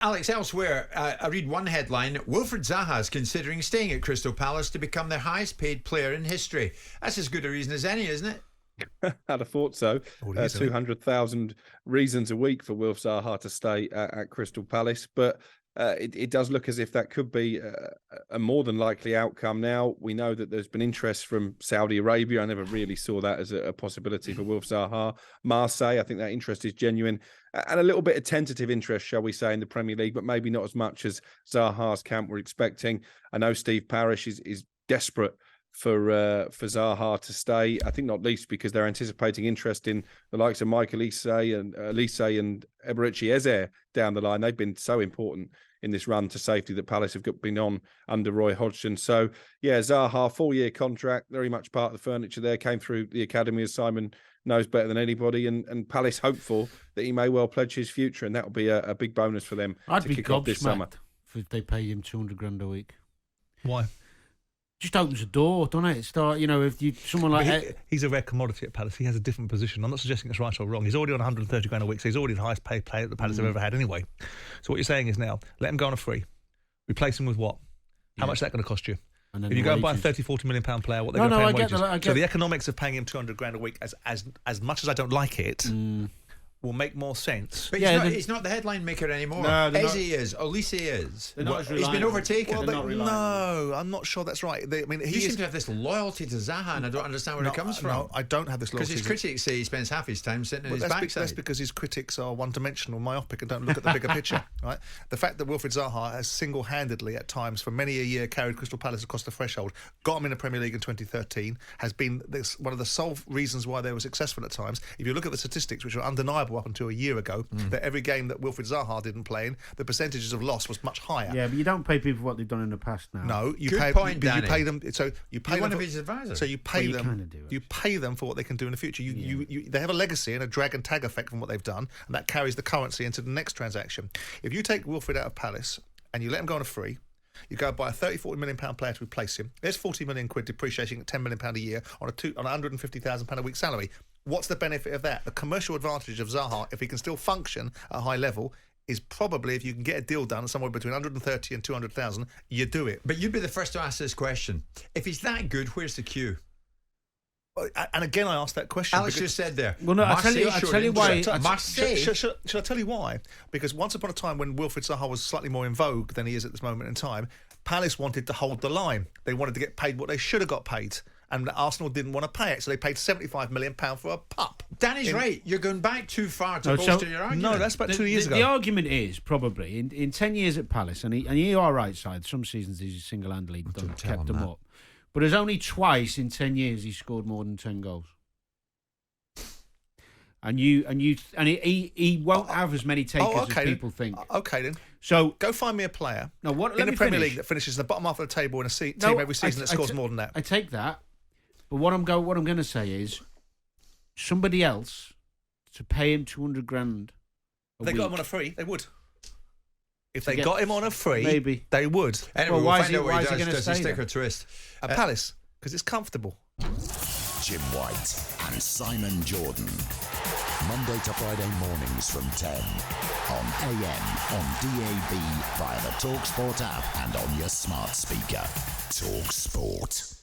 Alex, elsewhere, I read one headline: Wilfried Zaha is considering staying at Crystal Palace to become their highest paid player in history. That's as good a reason as any, isn't it? I'd have thought so. 200,000 reasons a week for Wilf Zaha to stay at Crystal Palace. But it does look as if that could be a more than likely outcome now. We know that there's been interest from Saudi Arabia. I never really saw that as a possibility for Wilf Zaha. Marseille, I think that interest is genuine. And a little bit of tentative interest, shall we say, in the Premier League, but maybe not as much as Zaha's camp were expecting. I know Steve Parish is desperate for Zaha to stay. I think not least because they're anticipating interest in the likes of Michael Elise and Eberechi Eze down the line. They've been so important in this run to safety that Palace have been on under Roy Hodgson. So, yeah, Zaha, 4-year contract, very much part of the furniture there, came through the academy, as Simon knows better than anybody, and Palace hopeful that he may well pledge his future, and that will be a big bonus for them to kick off this summer. If they pay him $200,000 a week. Why? Just opens the door, doesn't it? If someone like he's a rare commodity at Palace. He has a different position. I'm not suggesting it's right or wrong. He's already on $130,000 a week, so he's already the highest paid player that the Palace have ever had anyway. So what you're saying is now, let him go on a free. Replace him with what? How much is that going to cost you? If you go and buy a £30-40 million player, what they're going to pay him wages? So the economics of paying him $200,000 a week, as much as I don't like it, will make more sense. But he's not the headline maker anymore. No, Eze is. Olise is. He's been overtaken. No, I'm not sure that's right. You seem to have this loyalty to Zaha, and I don't understand where it comes from. No, I don't have this loyalty. Because his critics say he spends half his time sitting in his backside. That's because his critics are one-dimensional, myopic, and don't look at the bigger picture. Right? The fact that Wilfried Zaha has single-handedly, at times, for many a year, carried Crystal Palace across the threshold, got him in the Premier League in 2013, has been one of the sole reasons why they were successful at times. If you look at the statistics, which were undeniable up until a year ago, that every game that Wilfried Zaha didn't play in, the percentages of loss was much higher. Yeah, but you don't pay people what they've done in the past now. No, you pay them. So you pay them. One of his advisors. So you pay them. You pay them for what they can do in the future. They have a legacy and a drag and tag effect from what they've done, and that carries the currency into the next transaction. If you take Wilfried out of Palace and you let him go on a free, you go buy a £30-40 million player to replace him. There's £40 million depreciating at £10 million a year on a £150,000 a week salary. What's the benefit of that? The commercial advantage of Zaha, if he can still function at a high level, is probably if you can get a deal done somewhere between 130 and 200,000, you do it. But you'd be the first to ask this question. If he's that good, where's the queue? And again, I asked that question. Alex just said there. Well, no, I'll tell you why. Should I tell you why? Because once upon a time, when Wilfried Zaha was slightly more in vogue than he is at this moment in time, Palace wanted to hold the line. They wanted to get paid what they should have got paid. And Arsenal didn't want to pay it, so they paid £75 million for a pup. Danny's right. You're going back too far to bolster your argument. No, that's about 2 years ago. The argument is probably in 10 years at Palace, and you are right, side. Some seasons he's single-handedly kept them up, but there's only twice in 10 years he scored more than 10 goals. And he won't have as many takers as people think. Okay then. So go find me a player in the Premier League that finishes in the bottom half of the table in a team every season that scores more than that. I take that. But what I'm going to say is, somebody else to pay him $200,000. They got him on a free. They would. If they got him on a free, maybe they would. Anyway, we'll find out what he does. Does he stick or twist? At Palace, because it's comfortable. Jim White and Simon Jordan. Monday to Friday mornings from 10 on AM, on DAB, via the talkSPORT app and on your smart speaker. talkSPORT.